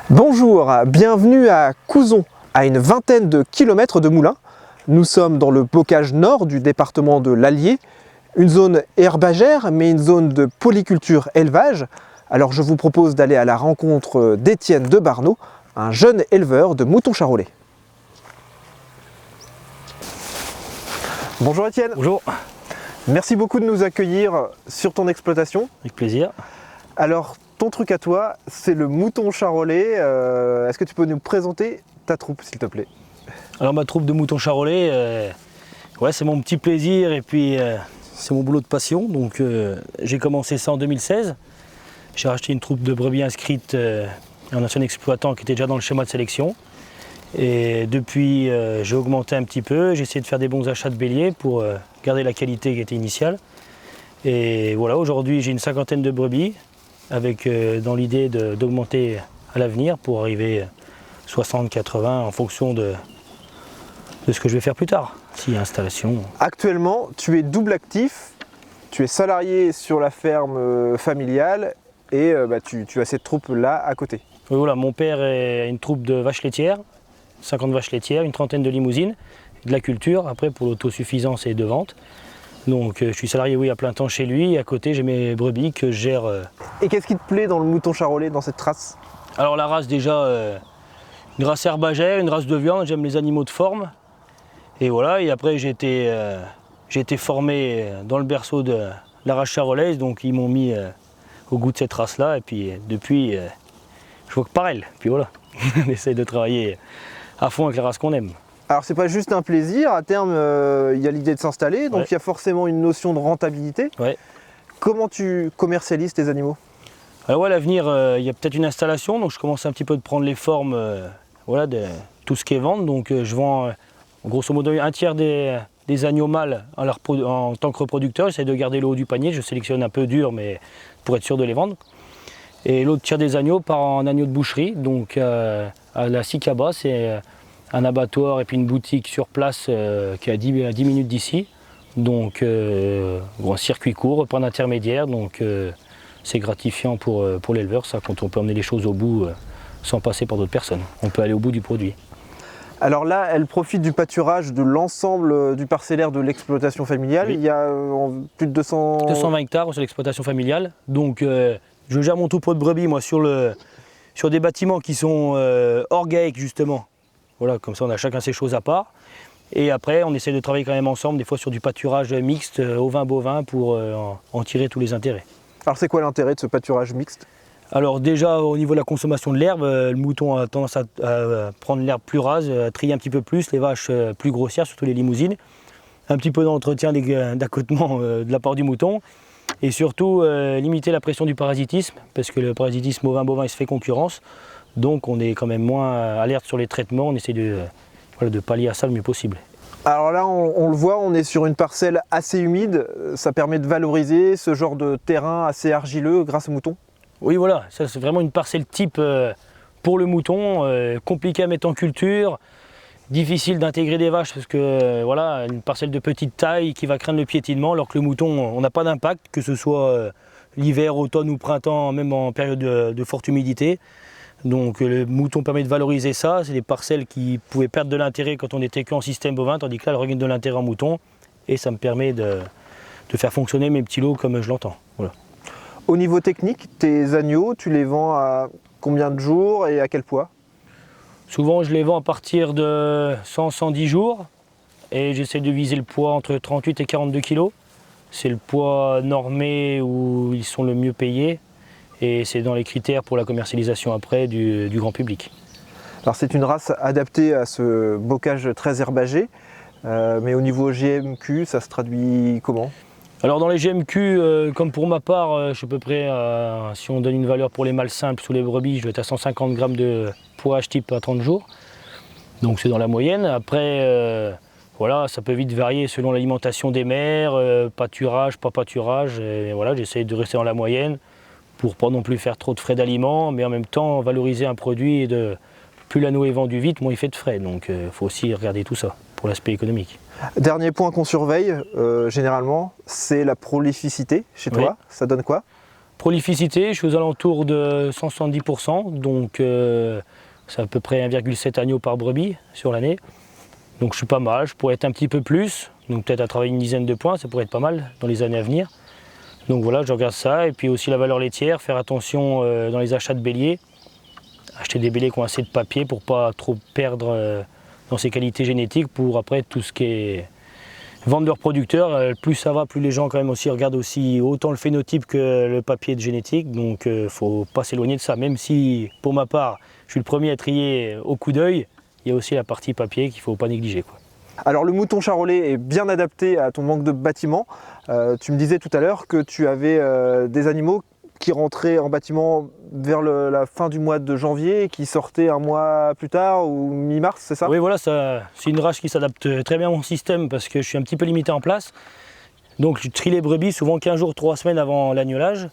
Bonjour, bienvenue à Couzon, à une vingtaine de kilomètres de Moulins. Nous sommes dans le bocage nord du département de l'Allier, une zone herbagère mais une zone de polyculture élevage. Alors je vous propose d'aller à la rencontre d'Étienne de Barneau, un jeune éleveur de moutons charolais. Bonjour Étienne. Bonjour. Merci beaucoup de nous accueillir sur ton exploitation. Avec plaisir. Alors, ton truc à toi, c'est le mouton charolais. Est-ce que tu peux nous présenter ta troupe, s'il te plaît? Alors ma troupe de moutons charolais, c'est mon petit plaisir et puis c'est mon boulot de passion. Donc j'ai commencé ça en 2016. J'ai racheté une troupe de brebis inscrites, un ancien exploitant qui était déjà dans le schéma de sélection. Et depuis, j'ai augmenté un petit peu. J'ai essayé de faire des bons achats de béliers pour garder la qualité qui était initiale. Et voilà, aujourd'hui j'ai une cinquantaine de brebis, avec dans l'idée d'augmenter à l'avenir pour arriver 60-80 en fonction de ce que je vais faire plus tard, s'il y a installation. Actuellement, tu es double actif, tu es salarié sur la ferme familiale et tu as cette troupe-là à côté. Oui, voilà, mon père a une troupe de vaches laitières, 50 vaches laitières, une trentaine de limousines, de la culture, après pour l'autosuffisance et de vente. Donc je suis salarié à plein temps chez lui, et à côté j'ai mes brebis que je gère. Et qu'est-ce qui te plaît dans le mouton charolais, dans cette race? Alors la race déjà, une race herbagère, une race de viande, j'aime les animaux de forme. Et voilà, et après j'ai été formé dans le berceau de la race charolaise, donc ils m'ont mis au goût de cette race-là, et puis depuis, je vois que pareil, puis voilà, on essaye de travailler à fond avec la race qu'on aime. Alors c'est pas juste un plaisir, à terme il y a l'idée de s'installer, donc il y a forcément une notion de rentabilité. Ouais. Comment tu commercialises tes animaux? Alors à l'avenir, il y a peut-être une installation, donc je commence un petit peu de prendre les formes de tout ce qui est vente. Donc je vends grosso modo un tiers des agneaux mâles en tant que reproducteur. J'essaie de garder le haut du panier, je sélectionne un peu dur mais pour être sûr de les vendre. Et l'autre tiers des agneaux part en agneaux de boucherie, donc à la Sicaba, c'est un abattoir et puis une boutique sur place qui est à 10 minutes d'ici. Donc un circuit court, pas d'intermédiaire, donc c'est gratifiant pour l'éleveur, ça, quand on peut emmener les choses au bout sans passer par d'autres personnes. On peut aller au bout du produit. Alors là, elle profite du pâturage de l'ensemble du parcellaire de l'exploitation familiale. Oui. Il y a plus de 220 hectares sur l'exploitation familiale. Donc je gère mon troupeau de brebis moi, sur des bâtiments qui sont orgaïques justement. Voilà, comme ça on a chacun ses choses à part. Et après on essaie de travailler quand même ensemble, des fois sur du pâturage mixte, ovin-bovin, pour en tirer tous les intérêts. Alors c'est quoi l'intérêt de ce pâturage mixte? Alors déjà au niveau de la consommation de l'herbe, le mouton a tendance à prendre l'herbe plus rase, à trier un petit peu plus, les vaches plus grossières, surtout les limousines. Un petit peu d'entretien d'accotement de la part du mouton. Et surtout limiter la pression du parasitisme, parce que le parasitisme ovin-bovin il se fait concurrence. Donc on est quand même moins alerte sur les traitements, on essaie de pallier à ça le mieux possible. Alors là, on le voit, on est sur une parcelle assez humide. Ça permet de valoriser ce genre de terrain assez argileux grâce aux moutons? Oui, voilà, ça c'est vraiment une parcelle type pour le mouton, compliqué à mettre en culture, difficile d'intégrer des vaches parce que une parcelle de petite taille qui va craindre le piétinement, alors que le mouton, on n'a pas d'impact, que ce soit l'hiver, automne ou printemps, même en période de forte humidité. Donc le mouton permet de valoriser ça, c'est des parcelles qui pouvaient perdre de l'intérêt quand on était qu'en système bovin, tandis que là, elles regagnent de l'intérêt en mouton, et ça me permet de faire fonctionner mes petits lots comme je l'entends. Voilà. Au niveau technique, tes agneaux, tu les vends à combien de jours et à quel poids? Souvent, je les vends à partir de 100-110 jours, et j'essaie de viser le poids entre 38 et 42 kg. C'est le poids normé où ils sont le mieux payés. Et c'est dans les critères pour la commercialisation après du grand public. Alors c'est une race adaptée à ce bocage très herbagé, mais au niveau GMQ, ça se traduit comment? Alors dans les GMQ, comme pour ma part, je suis à peu près, si on donne une valeur pour les mâles simples sous les brebis, je vais être à 150 grammes de poids type à 30 jours. Donc c'est dans la moyenne. Après, ça peut vite varier selon l'alimentation des mères, pâturage, pas pâturage. Et voilà, j'essaie de rester dans la moyenne, pour pas non plus faire trop de frais d'aliments, mais en même temps valoriser un produit et plus l'anneau est vendu vite, moins il fait de frais. Donc il faut aussi regarder tout ça pour l'aspect économique. Dernier point qu'on surveille généralement, c'est la prolificité chez toi. Oui. Ça donne quoi? Prolificité, je suis aux alentours de 170%, donc c'est à peu près 1,7 agneaux par brebis sur l'année. Donc je suis pas mal, je pourrais être un petit peu plus, donc peut-être à travailler une dizaine de points, ça pourrait être pas mal dans les années à venir. Donc voilà, je regarde ça, et puis aussi la valeur laitière, faire attention dans les achats de béliers, acheter des béliers qui ont assez de papier pour pas trop perdre dans ses qualités génétiques, pour après tout ce qui est vente de reproducteurs, plus ça va, plus les gens quand même aussi regardent aussi autant le phénotype que le papier de génétique, donc il ne faut pas s'éloigner de ça, même si pour ma part je suis le premier à trier au coup d'œil, il y a aussi la partie papier qu'il ne faut pas négliger, quoi. Alors le mouton charolais est bien adapté à ton manque de bâtiment. Tu me disais tout à l'heure que tu avais des animaux qui rentraient en bâtiment vers la fin du mois de janvier et qui sortaient un mois plus tard ou mi-mars, c'est ça? Oui, voilà, c'est une race qui s'adapte très bien à mon système parce que je suis un petit peu limité en place. Donc je trie les brebis souvent 15 jours, 3 semaines avant l'agnolage.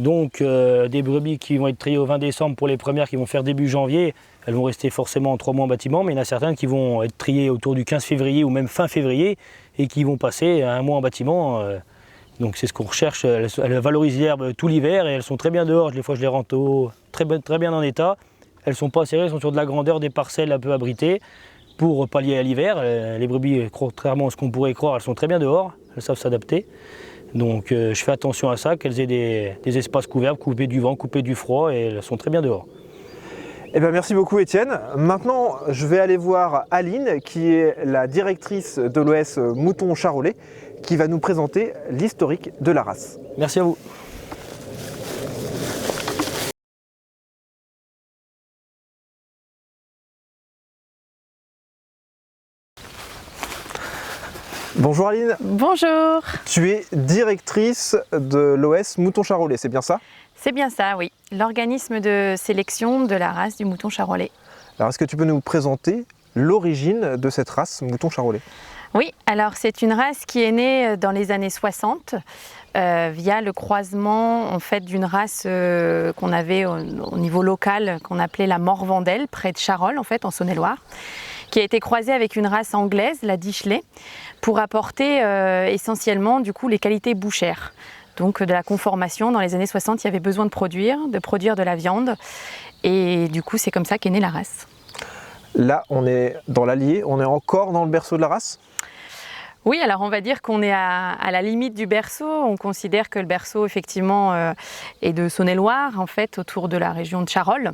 Donc des brebis qui vont être triées au 20 décembre pour les premières qui vont faire début janvier, elles vont rester forcément 3 mois en bâtiment, mais il y en a certaines qui vont être triées autour du 15 février ou même fin février et qui vont passer 1 mois en bâtiment. Donc c'est ce qu'on recherche, elles valorisent l'herbe tout l'hiver et elles sont très bien dehors, des fois je les rends très bien en état. Elles ne sont pas serrées, elles sont sur de la grandeur, des parcelles un peu abritées pour pallier à l'hiver. Les brebis, contrairement à ce qu'on pourrait croire, elles sont très bien dehors, elles savent s'adapter. Donc je fais attention à ça, qu'elles aient des espaces couverts, coupés du vent, coupés du froid, et elles sont très bien dehors. Eh bien, merci beaucoup Étienne. Maintenant, je vais aller voir Aline, qui est la directrice de l'OS Mouton Charolais, qui va nous présenter l'historique de la race. Merci à vous. Bonjour Aline. Bonjour. Tu es directrice de l'OS Mouton Charolais, c'est bien ça? C'est bien ça, oui. L'organisme de sélection de la race du mouton charolais. Alors, est-ce que tu peux nous présenter l'origine de cette race Mouton Charolais? Oui, alors c'est une race qui est née dans les années 60 via le croisement en fait d'une race qu'on avait au niveau local, qu'on appelait la Morvandelle, près de Charolles en fait, en Saône-et-Loire, qui a été croisée avec une race anglaise, la Dishley, pour apporter essentiellement du coup les qualités bouchères. Donc de la conformation, dans les années 60, il y avait besoin de produire de la viande, et du coup c'est comme ça qu'est née la race. Là, on est dans l'Allier, on est encore dans le berceau de la race? Oui, alors on va dire qu'on est à la limite du berceau. On considère que le berceau, effectivement, est de Saône-et-Loire, en fait, autour de la région de Charolles.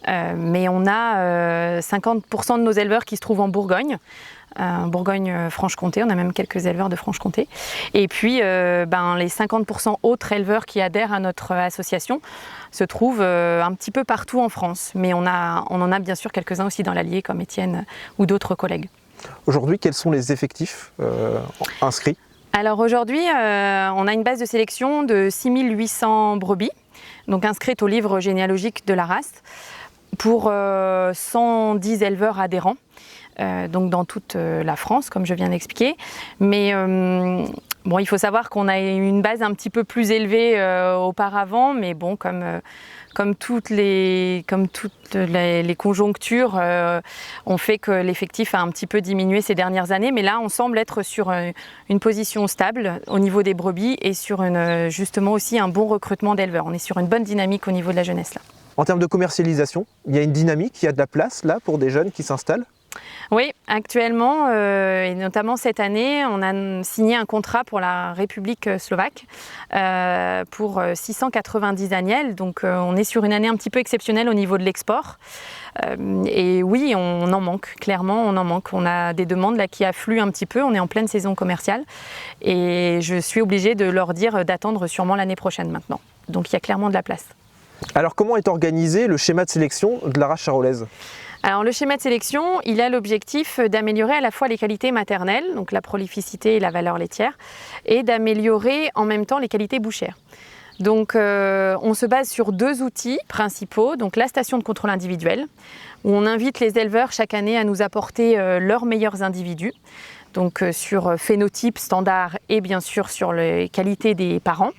Mais on a 50% de nos éleveurs qui se trouvent en Bourgogne. Bourgogne-Franche-Comté, on a même quelques éleveurs de Franche-Comté. Et puis, les 50% autres éleveurs qui adhèrent à notre association se trouvent un petit peu partout en France. Mais on en a bien sûr quelques-uns aussi dans l'Allier, comme Étienne ou d'autres collègues. Aujourd'hui, quels sont les effectifs inscrits? Alors aujourd'hui, on a une base de sélection de 6800 brebis, donc inscrites au livre généalogique de la race, pour 110 éleveurs adhérents. Donc dans toute la France, comme je viens d'expliquer. Mais bon, il faut savoir qu'on a une base un petit peu plus élevée auparavant, mais bon, comme toutes les conjonctures ont fait que l'effectif a un petit peu diminué ces dernières années. Mais là, on semble être sur une position stable au niveau des brebis et sur justement aussi un bon recrutement d'éleveurs. On est sur une bonne dynamique au niveau de la jeunesse là. En termes de commercialisation, il y a une dynamique, il y a de la place là pour des jeunes qui s'installent? Oui, actuellement, et notamment cette année, on a signé un contrat pour la République slovaque pour 690 agnelles. Donc on est sur une année un petit peu exceptionnelle au niveau de l'export. Et oui, on en manque, clairement, on en manque. On a des demandes là qui affluent un petit peu, on est en pleine saison commerciale. Et je suis obligée de leur dire d'attendre sûrement l'année prochaine maintenant. Donc il y a clairement de la place. Alors comment est organisé le schéma de sélection de la race charolaise? Alors le schéma de sélection, il a l'objectif d'améliorer à la fois les qualités maternelles, donc la prolificité et la valeur laitière, et d'améliorer en même temps les qualités bouchères. Donc on se base sur 2 outils principaux, donc la station de contrôle individuel, où on invite les éleveurs chaque année à nous apporter leurs meilleurs individus, donc sur phénotype standard et bien sûr sur les qualités des parents,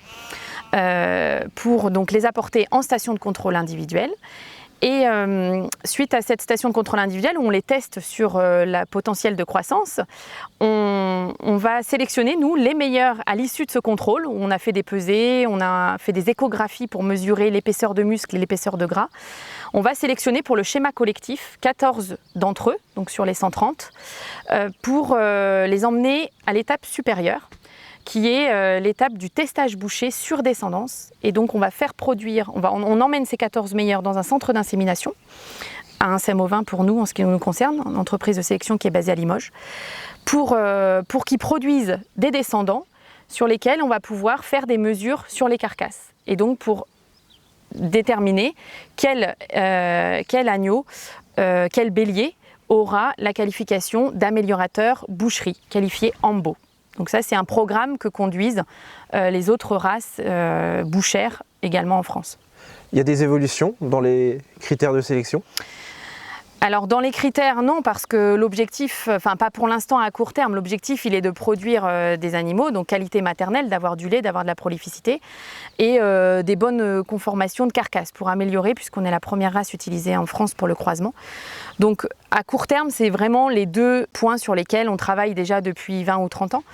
pour donc les apporter en station de contrôle individuel. Et suite à cette station de contrôle individuel où on les teste sur le potentiel de croissance, on va sélectionner, nous, les meilleurs à l'issue de ce contrôle, où on a fait des pesées, on a fait des échographies pour mesurer l'épaisseur de muscle et l'épaisseur de gras. On va sélectionner pour le schéma collectif 14 d'entre eux, donc sur les 130, pour les emmener à l'étape supérieure, qui est l'étape du testage bouché sur descendance. Et donc on va faire produire, on emmène ces 14 meilleurs dans un centre d'insémination, à un CMO20 pour nous en ce qui nous concerne, une entreprise de sélection qui est basée à Limoges, pour qu'ils produisent des descendants sur lesquels on va pouvoir faire des mesures sur les carcasses. Et donc pour déterminer quel agneau, quel bélier aura la qualification d'améliorateur boucherie, qualifié AMBO. Donc ça, c'est un programme que conduisent les autres races bouchères également en France. Il y a des évolutions dans les critères de sélection? Alors dans les critères, non, parce que l'objectif, enfin pas pour l'instant à court terme, l'objectif il est de produire des animaux, donc qualité maternelle, d'avoir du lait, d'avoir de la prolificité et des bonnes conformations de carcasses pour améliorer, puisqu'on est la première race utilisée en France pour le croisement. Donc à court terme, c'est vraiment les deux points sur lesquels on travaille déjà depuis 20 ou 30 ans.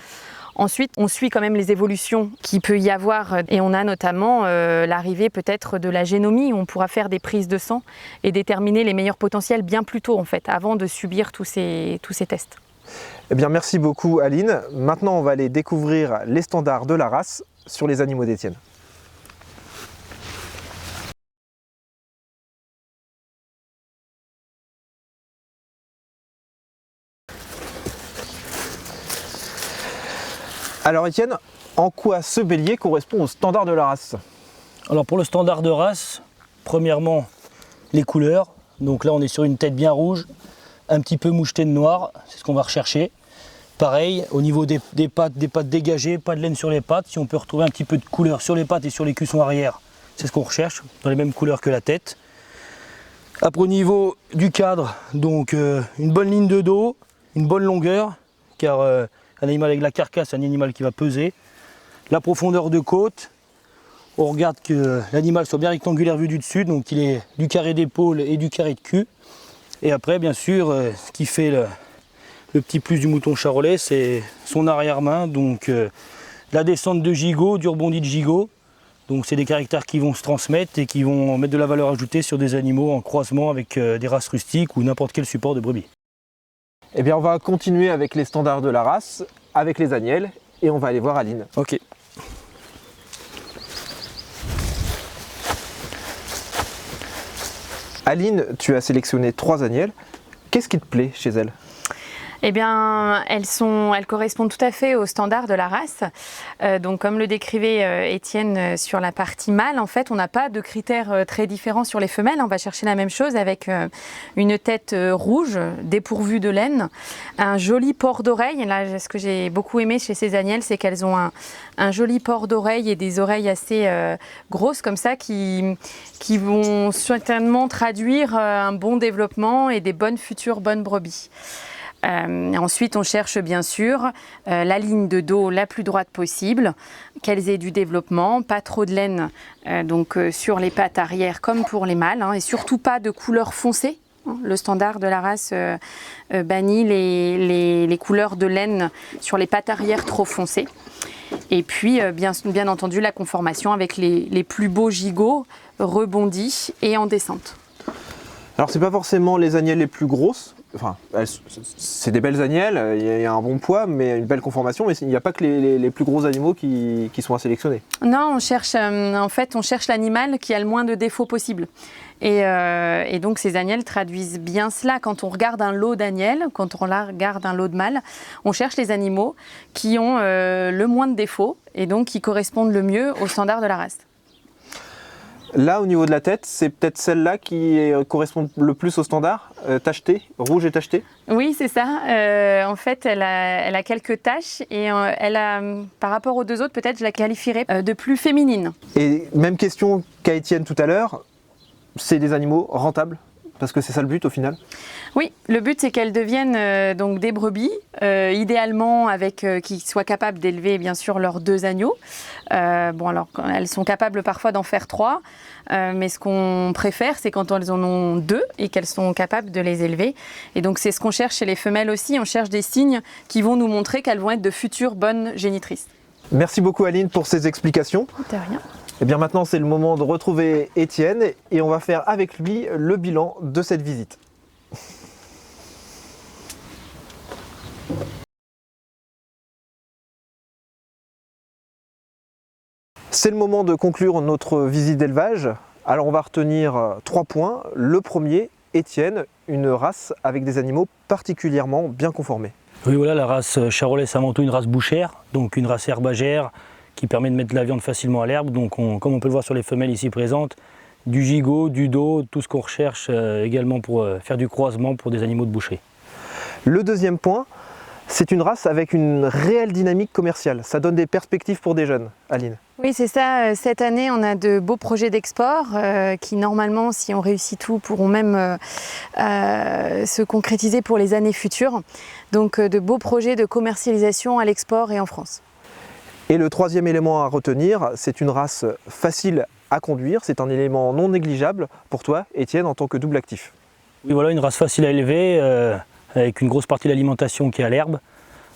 Ensuite, on suit quand même les évolutions qu'il peut y avoir et on a notamment l'arrivée peut-être de la génomie où on pourra faire des prises de sang et déterminer les meilleurs potentiels bien plus tôt en fait, avant de subir tous ces tests. Eh bien, merci beaucoup Aline. Maintenant, on va aller découvrir les standards de la race sur les animaux d'Étienne. Alors Étienne, en quoi ce bélier correspond au standard de la race? Alors pour le standard de race, premièrement les couleurs. Donc là on est sur une tête bien rouge, un petit peu mouchetée de noir, c'est ce qu'on va rechercher. Pareil, au niveau des pattes dégagées, pas de laine sur les pattes. Si on peut retrouver un petit peu de couleur sur les pattes et sur les cuissons arrière, c'est ce qu'on recherche, dans les mêmes couleurs que la tête. Après au niveau du cadre, donc une bonne ligne de dos, une bonne longueur, car un animal avec la carcasse, c'est un animal qui va peser. La profondeur de côte, on regarde que l'animal soit bien rectangulaire vu du dessus, donc il est du carré d'épaule et du carré de cul. Et après, bien sûr, ce qui fait le petit plus du mouton charolais, c'est son arrière-main, donc la descente de gigot, du rebondi de gigot. Donc c'est des caractères qui vont se transmettre et qui vont mettre de la valeur ajoutée sur des animaux en croisement avec des races rustiques ou n'importe quel support de brebis. Eh bien, on va continuer avec les standards de la race, avec les agnelles, et on va aller voir Aline. Ok. Aline, tu as sélectionné 3 agnelles. Qu'est-ce qui te plaît chez elles? Eh bien, elles correspondent tout à fait aux standards de la race. Donc, comme le décrivait Étienne sur la partie mâle, en fait, on n'a pas de critères très différents sur les femelles. On va chercher la même chose avec une tête rouge, dépourvue de laine, un joli port d'oreille. Là, ce que j'ai beaucoup aimé chez ces agnelles, c'est qu'elles ont un joli port d'oreille et des oreilles assez grosses comme ça qui vont certainement traduire un bon développement et des futures bonnes brebis. Ensuite, on cherche bien sûr la ligne de dos la plus droite possible, qu'elles aient du développement, pas trop de laine sur les pattes arrière comme pour les mâles, et surtout pas de couleur foncée. Le standard de la race bannit les couleurs de laine sur les pattes arrière trop foncées. Et puis, bien entendu, la conformation avec les plus beaux gigots rebondis et en descente. Alors, c'est pas forcément les agnelles les plus grosses. Enfin, c'est des belles agnelles, il y a un bon poids, mais une belle conformation, mais il n'y a pas que les plus gros animaux qui sont à sélectionner. Non, on cherche l'animal qui a le moins de défauts possible. Et donc ces agnelles traduisent bien cela. Quand on regarde un lot d'agnelles, quand on regarde un lot de mâles, on cherche les animaux qui ont le moins de défauts et donc qui correspondent le mieux aux standards de la race. Là, au niveau de la tête, c'est peut-être celle-là qui correspond le plus au standard, tachetée, rouge et tachetée? Oui, c'est ça. En fait, elle a quelques taches et elle a, par rapport aux deux autres, peut-être je la qualifierais de plus féminine. Et même question qu'à Étienne tout à l'heure, c'est des animaux rentables Parce que c'est ça le but au final? Oui, le but c'est qu'elles deviennent donc des brebis, idéalement avec qui soient capables d'élever bien sûr leurs 2 agneaux. Bon alors elles sont capables parfois d'en faire 3, mais ce qu'on préfère c'est quand elles en ont 2 et qu'elles sont capables de les élever. Et donc c'est ce qu'on cherche chez les femelles aussi, on cherche des signes qui vont nous montrer qu'elles vont être de futures bonnes génitrices. Merci beaucoup Aline pour ces explications. De rien. Et bien maintenant c'est le moment de retrouver Étienne et on va faire avec lui le bilan de cette visite. C'est le moment de conclure notre visite d'élevage. Alors on va retenir 3 points. Le premier, Étienne, une race avec des animaux particulièrement bien conformés. Oui, voilà, la race charolais, c'est avant tout une race bouchère, donc une race herbagère qui permet de mettre de la viande facilement à l'herbe. Donc comme on peut le voir sur les femelles ici présentes, du gigot, du dos, tout ce qu'on recherche également pour faire du croisement pour des animaux de bouchée. Le deuxième point, c'est une race avec une réelle dynamique commerciale. Ça donne des perspectives pour des jeunes, Aline. Oui, c'est ça. Cette année, on a de beaux projets d'export qui, normalement, si on réussit tout, pourront même se concrétiser pour les années futures. Donc, de beaux projets de commercialisation à l'export et en France. Et le troisième élément à retenir, c'est une race facile à conduire. C'est un élément non négligeable pour toi, Étienne, en tant que double actif. Oui, voilà, une race facile à élever, avec une grosse partie de l'alimentation qui est à l'herbe.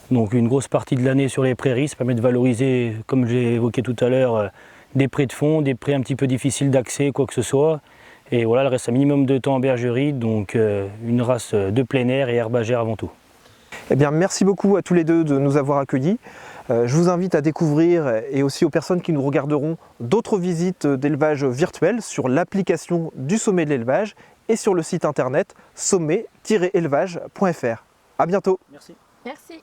Donc une grosse partie de l'année sur les prairies, ça permet de valoriser, comme j'ai évoqué tout à l'heure, des prés de fond, des prés un petit peu difficiles d'accès, quoi que ce soit. Et voilà, elle reste un minimum de temps en bergerie, donc une race de plein air et herbagère avant tout. Eh bien, merci beaucoup à tous les deux de nous avoir accueillis. Je vous invite à découvrir, et aussi aux personnes qui nous regarderont, d'autres visites d'élevage virtuel sur l'application du Sommet de l'élevage et sur le site internet sommet-élevage.fr. À bientôt. Merci. Merci.